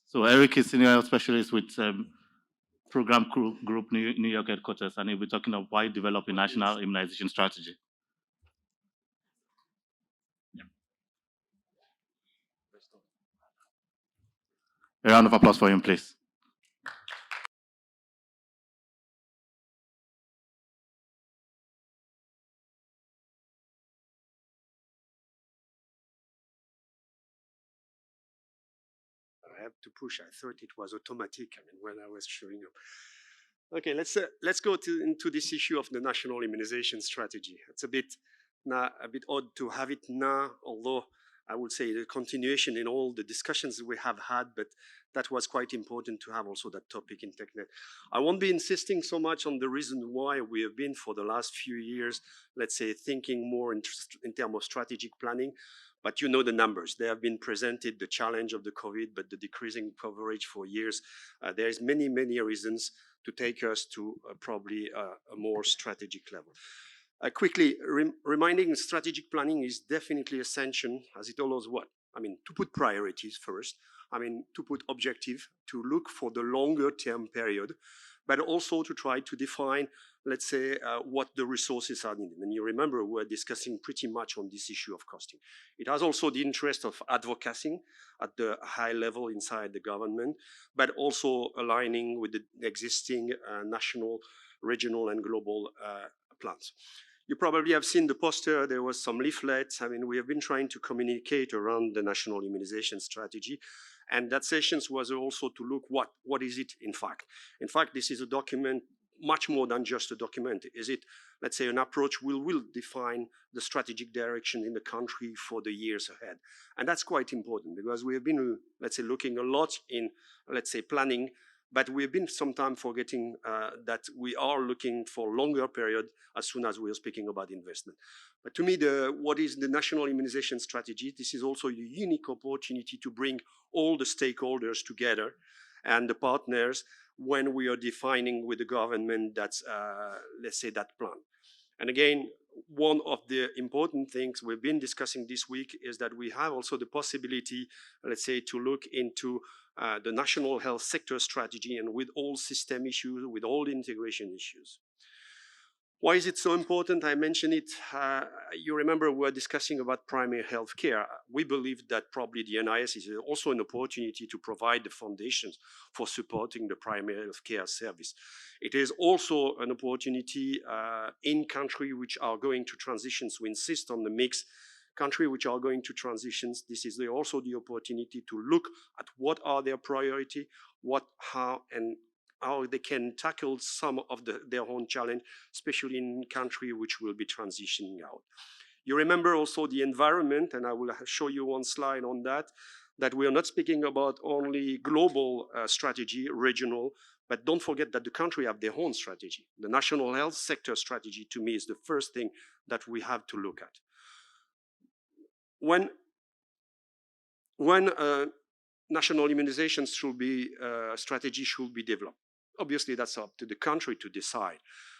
So Eric is senior health specialist with Program Group New York headquarters, and he'll be talking about why develop a national immunization strategy. A round of applause for him, please. I have to push. I thought it was automatic. I mean, when I was showing up. Okay, let's go into this issue of the national immunization strategy. It's a bit odd to have it now, although I would say the continuation in all the discussions we have had, but that was quite important to have also that topic in TechNet. I won't be insisting so much on the reason why we have been for the last few years, let's say, thinking more in terms of strategic planning. But you know the numbers. They have been presented, the challenge of the COVID, but the decreasing coverage for years. There is many reasons to take us to probably a more strategic level. Quickly, reminding strategic planning is definitely essential, as it allows what? I mean, to put priorities first. I mean, to put objective, to look for the longer term period, but also to try to define, let's say, what the resources are needed. And you remember we're discussing pretty much on this issue of costing. It has also the interest of advocacy at the high level inside the government, but also aligning with the existing national, regional, and global plans. You probably have seen the poster. There was some leaflets. I mean, we have been trying to communicate around the national immunization strategy. And that sessions was also to look what is it in fact. In fact, this is a document much more than just a document. Is it, let's say, an approach will define the strategic direction in the country for the years ahead. And that's quite important because we have been, let's say, looking a lot in, let's say, planning, but we've been sometimes forgetting that we are looking for longer period as soon as we are speaking about investment. But to me, what is the national immunization strategy? This is also a unique opportunity to bring all the stakeholders together and the partners when we are defining with the government that's, let's say, that plan. And again, one of the important things we've been discussing this week is that we have also the possibility, let's say, to look into the national health sector strategy and with all system issues, with all integration issues. Why is it so important? I mentioned it. You remember we were discussing about primary health care. We believe that probably the NIS is also an opportunity to provide the foundations for supporting the primary health care service. It is also an opportunity in countries which are going to transitions. We insist on the mix. Countries which are going to transitions, this is also the opportunity to look at what are their priority, how they can tackle some of their own challenge, especially in countries which will be transitioning out. You remember also the environment, and I will show you one slide on that we are not speaking about only global strategy, regional, but don't forget that the country have their own strategy. The national health sector strategy, to me, is the first thing that we have to look at. When national immunization strategy should be developed, obviously that's up to the country to decide.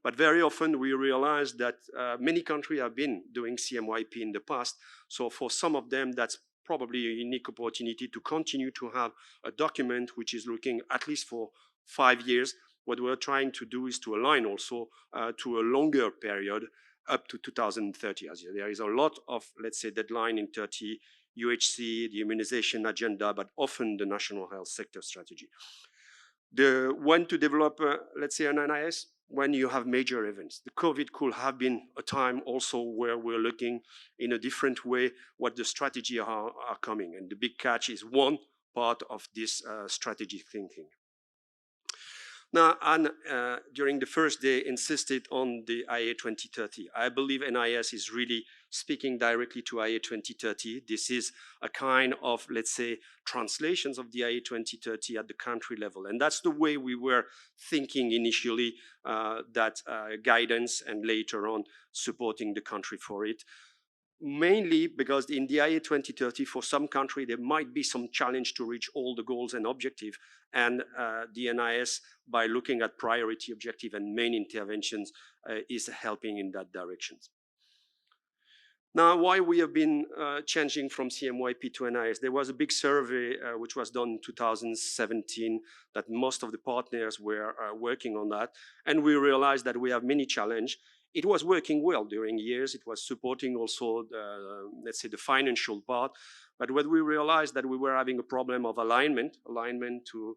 But very often we realize that many countries have been doing CMYP in the past. So for some of them, that's probably a unique opportunity to continue to have a document which is looking at least for 5 years. What we're trying to do is to align also to a longer period up to 2030. As there is a lot of, let's say, deadline in 30, UHC, the immunization agenda, but often the national health sector strategy. When to develop, let's say, an NIS, when you have major events. The COVID could have been a time also where we're looking in a different way what the strategy are coming. And the big catch is one part of this strategic thinking. Now, Anne, during the first day, insisted on the IA 2030. I believe NIS is really speaking directly to IA 2030. This is a kind of, let's say, translations of the IA 2030 at the country level. And that's the way we were thinking initially, that guidance and later on supporting the country for it. Mainly because in the IA 2030, for some country, there might be some challenge to reach all the goals and objectives. And the NIS, by looking at priority objective and main interventions, is helping in that direction. Now, why we have been changing from CMYP to NIS? There was a big survey which was done in 2017 that most of the partners were working on that. And we realized that we have many challenges. It was working well during years. It was supporting also, let's say, the financial part. But what we realized that we were having a problem of alignment to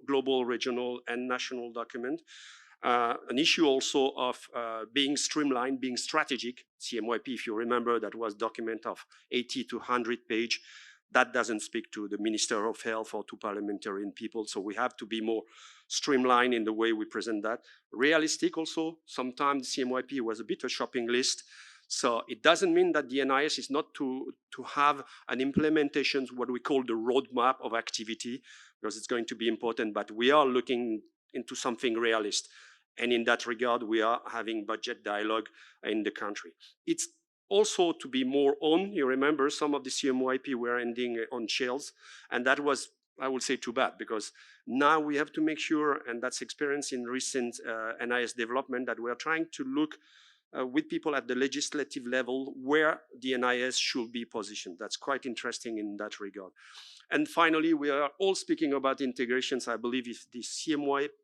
global, regional, and national document. An issue also of being streamlined, being strategic. CMYP, if you remember, that was document of 80 to 100 page. That doesn't speak to the Minister of Health or to parliamentarian people. So we have to be more streamlined in the way we present that. Realistic also. Sometimes CMYP was a bit a shopping list. So it doesn't mean that the NIS is not to have an implementation, what we call the roadmap of activity, because it's going to be important, but we are looking into something realist. And in that regard, we are having budget dialogue in the country. It's also to be more on. You remember some of the CMYP were ending on shells, and that was, I would say, too bad, because now we have to make sure, and that's experience in recent NIS development, that we are trying to look with people at the legislative level where the NIS should be positioned. That's quite interesting in that regard. And finally, we are all speaking about integrations. I believe if the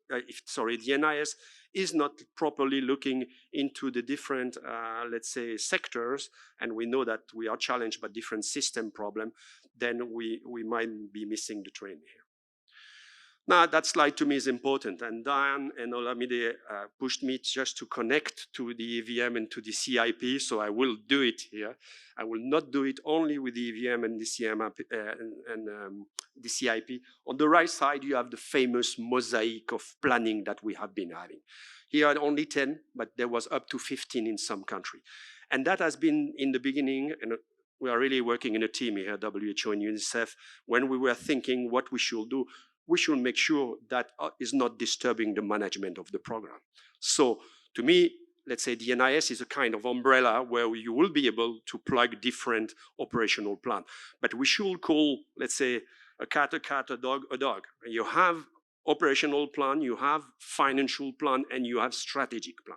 the NIS is not properly looking into the different, let's say, sectors, and we know that we are challenged by different system problem, then we might be missing the train here. Now, that slide to me is important, and Diane and Olamide pushed me just to connect to the EVM and to the CIP, so I will do it here. I will not do it only with the EVM and the the CIP. On the right side, you have the famous mosaic of planning that we have been having. Here are only 10, but there was up to 15 in some country. And that has been in the beginning, and we are really working in a team here, WHO and UNICEF, when we were thinking what we should do. We should make sure that is not disturbing the management of the program. So to me, let's say the NIS is a kind of umbrella where you will be able to plug different operational plans. But we should call, let's say, a cat, a dog, a dog. You have operational plan, you have financial plan, and you have strategic plan.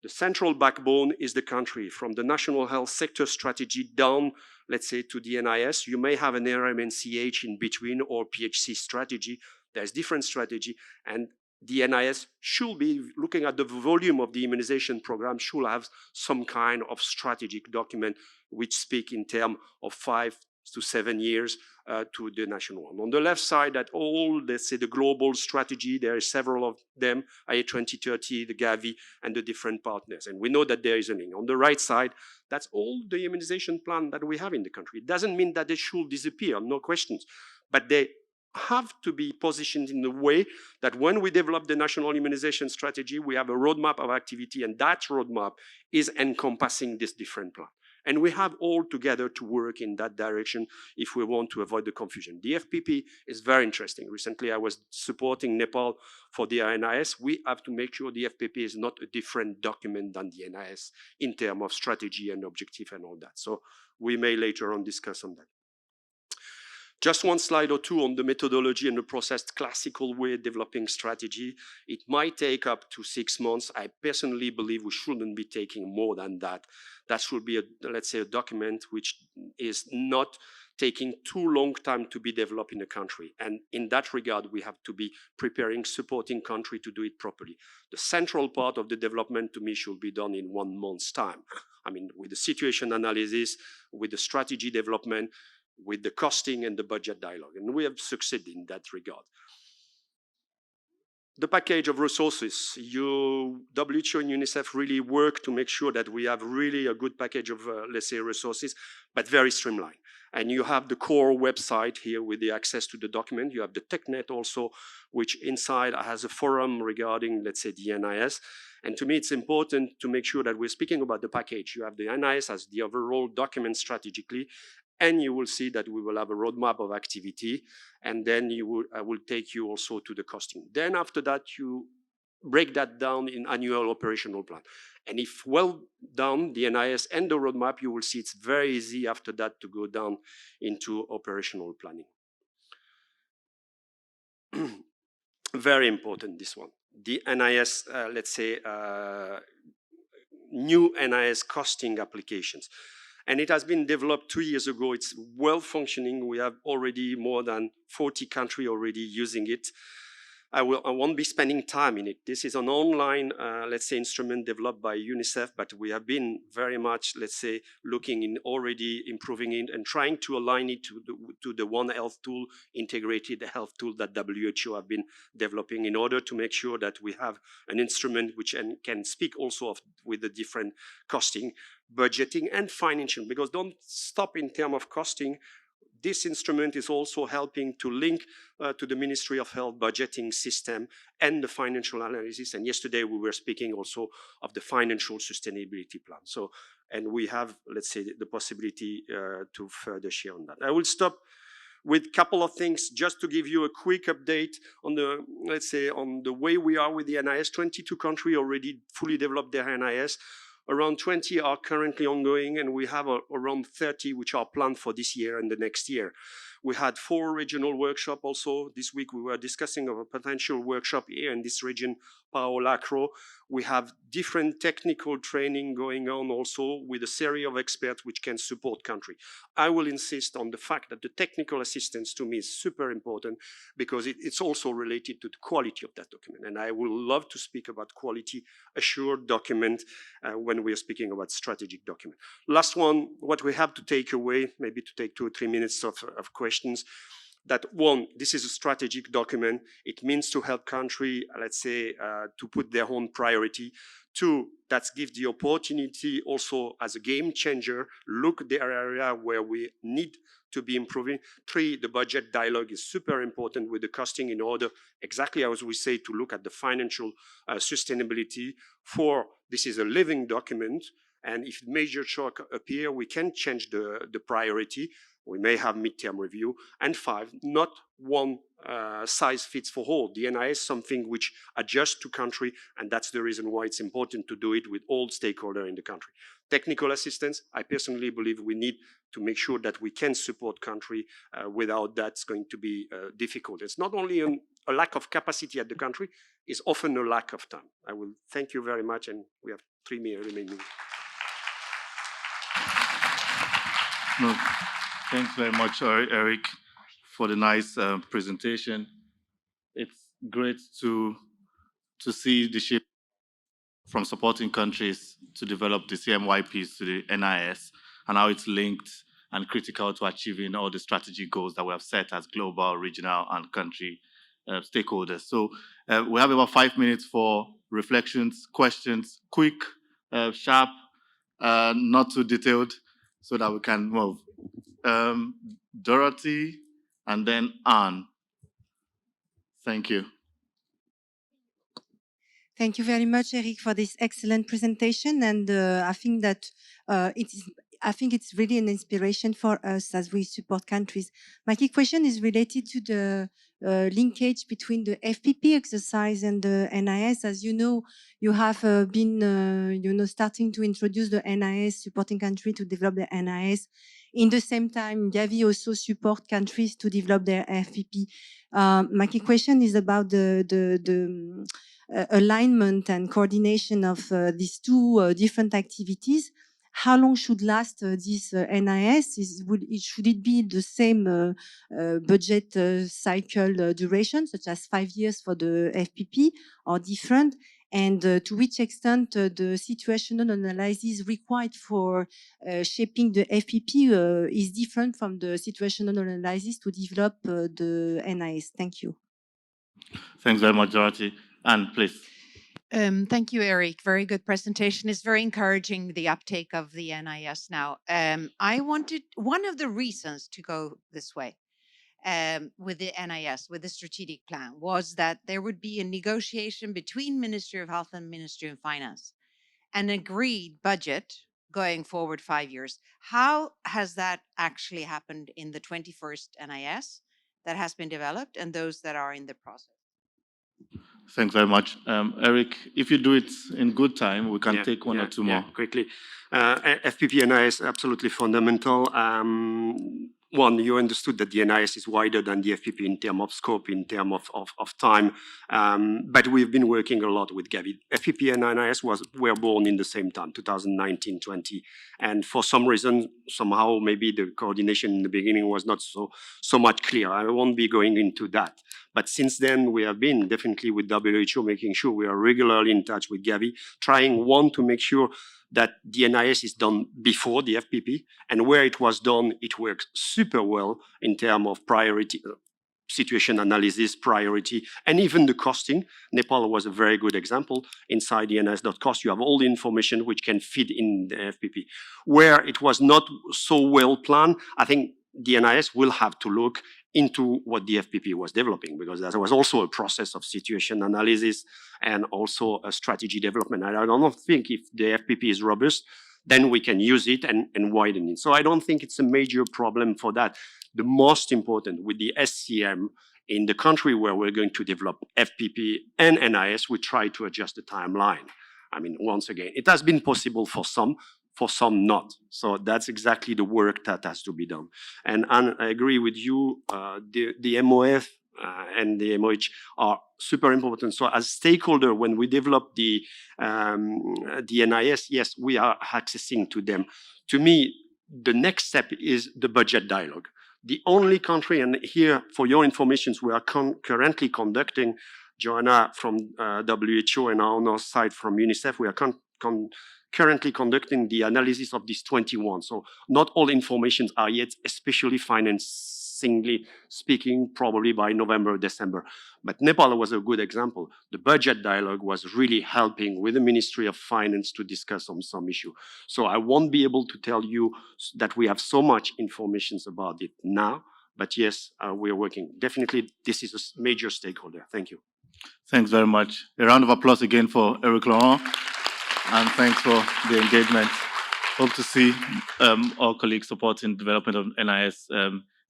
The central backbone is the country, from the National Health Sector Strategy down, let's say, to the NIS. You may have an RMNCH in between or PHC strategy. There's different strategy, and the NIS should be looking at the volume of the immunization program, should have some kind of strategic document which speak in terms of 5 to 7 years to the national one. On the left side, that all, let's say, the global strategy, there are several of them, IA 2030, the Gavi, and the different partners. And we know that there is a link. On the right side, that's all the immunization plan that we have in the country. It doesn't mean that they should disappear, no questions, but they have to be positioned in a way that when we develop the National Immunization Strategy, we have a roadmap of activity, and that roadmap is encompassing this different plan. And we have all together to work in that direction if we want to avoid the confusion. The FPP is very interesting. Recently, I was supporting Nepal for the NIS. We have to make sure the FPP is not a different document than the NIS in terms of strategy and objective and all that. So we may later on discuss on that. Just one slide or two on the methodology and the process, classical way of developing strategy. It might take up to 6 months. I personally believe we shouldn't be taking more than that. That should be, let's say, a document which is not taking too long time to be developed in a country. And in that regard, we have to be preparing, supporting country to do it properly. The central part of the development to me should be done in 1 month's time. I mean, with the situation analysis, with the strategy development, with the costing and the budget dialogue. And we have succeeded in that regard. The package of resources. WHO and UNICEF really work to make sure that we have really a good package of, let's say, resources, but very streamlined. And you have the core website here with the access to the document. You have the TechNet also, which inside has a forum regarding, let's say, the NIS. And to me, it's important to make sure that we're speaking about the package. You have the NIS as the overall document strategically, and you will see that we will have a roadmap of activity, and then I will take you also to the costing. Then after that, you break that down in annual operational plan. And if well done, the NIS and the roadmap, you will see it's very easy after that to go down into operational planning. Very important, this one. The NIS, let's say, new NIS costing applications. And it has been developed 2 years ago. It's well functioning. We have already more than 40 countries already using it. I won't be spending time in it. This is an online, let's say, instrument developed by UNICEF, but we have been very much, let's say, looking in already improving it and trying to align it to the One Health tool, integrated health tool that WHO have been developing in order to make sure that we have an instrument which can speak also with the different costing, budgeting, and financial, because don't stop in terms of costing. This instrument is also helping to link to the Ministry of Health budgeting system and the financial analysis. And yesterday we were speaking also of the financial sustainability plan. So, and we have, let's say, the possibility to further share on that. I will stop with a couple of things just to give you a quick update on the, let's say, on the way we are with the NIS. 22 countries already fully developed their NIS. Around 20 are currently ongoing, and we have around 30 which are planned for this year and the next year. We had 4 regional workshops also. This week we were discussing of a potential workshop here in this region, Pao Lacro. We have different technical training going on also with a series of experts which can support country. I will insist on the fact that the technical assistance to me is super important because it's also related to the quality of that document. And I would love to speak about quality assured document when we are speaking about strategic document. Last one, what we have to take away, maybe to take 2 or 3 minutes of questions, that one, this is a strategic document. It means to help country, let's say, to put their own priority. 2, that gives the opportunity also as a game changer, look the area where we need to be improving. 3, the budget dialogue is super important with the costing in order, exactly as we say, to look at the financial sustainability. 4, this is a living document, and if major shock appear, we can change the priority. We may have midterm review. And 5, not one size fits for all. The NIS is something which adjusts to country, and that's the reason why it's important to do it with all stakeholders in the country. Technical assistance, I personally believe we need to make sure that we can support country. Without that, it's going to be difficult. It's not only a lack of capacity at the country, it's often a lack of time. I will thank you very much, and we have 3 minutes remaining. No, thanks very much, Eric, for the nice presentation. It's great to see the shift from supporting countries to develop the CMYPs to the NIS and how it's linked and critical to achieving all the strategy goals that we have set as global, regional, and country stakeholders. So we have about 5 minutes for reflections, questions, quick, sharp, not too detailed, so that we can move. Dorothy, and then Anne. Thank you. Thank you very much, Eric, for this excellent presentation. And I think that it's really an inspiration for us as we support countries. My key question is related to the linkage between the FPP exercise and the NIS. As you know, you have been, starting to introduce the NIS, supporting countries to develop the NIS. In the same time, Gavi also support countries to develop their FPP. My key question is about the alignment and coordination of these 2 different activities. How long should last this NIS? Should it be the same budget cycle duration, such as 5 years for the FPP, or different? And to which extent the situational analysis required for shaping the FPP is different from the situational analysis to develop the NIS? Thank you. Thanks very much, Dorothy. Anne, please. Thank you, Eric. Very good presentation. It's very encouraging, the uptake of the NIS now. One of the reasons to go this way with the NIS, with the strategic plan, was that there would be a negotiation between Ministry of Health and Ministry of Finance, an agreed budget going forward 5 years. How has that actually happened in the 21st NIS that has been developed and those that are in the process? Thanks very much. Eric, if you do it in good time, we can take 1 or 2 more. Quickly. FPP and NIS is absolutely fundamental. one, you understood that the NIS is wider than the FPP in terms of scope, in terms of time, but we've been working a lot with Gavi. FPP and NIS were born in the same time, 2019-20, and for some reason, somehow maybe the coordination in the beginning was not so much clear. I won't be going into that. But since then, we have been definitely with WHO making sure we are regularly in touch with Gavi, trying, one, to make sure that the NIS is done before the FPP, and where it was done, it works super well in terms of priority, situation analysis, priority, and even the costing. Nepal was a very good example. Inside the NIS.cost, you have all the information which can feed in the FPP. Where it was not so well planned, I think the NIS will have to look into what the FPP was developing, because there was also a process of situation analysis and also a strategy development. And I don't think if the FPP is robust, then we can use it and widen it. So I don't think it's a major problem for that. The most important with the SCM in the country where we're going to develop FPP and NIS, we try to adjust the timeline. I mean, once again, it has been possible for some not. So that's exactly the work that has to be done. And I agree with you, the MOF and the MOH are super important. So as stakeholder, when we develop the NIS, yes, we are accessing to them. To me, the next step is the budget dialogue. The only country, and here for your information, we are currently conducting, Joanna from WHO and on our side from UNICEF, we are currently conducting the analysis of these 21. So not all informations are yet, especially financingly speaking, probably by November, December. But Nepal was a good example. The budget dialogue was really helping with the Ministry of Finance to discuss on some issue. So I won't be able to tell you that we have so much information about it now, but yes, we are working. Definitely, this is a major stakeholder. Thank you. Thanks very much. A round of applause again for Eric Laurent, and thanks for the engagement. Hope to see our colleagues supporting development of NIS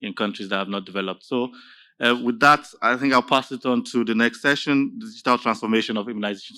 in countries that have not developed. So with that, I think I'll pass it on to the next session, digital transformation of immunization.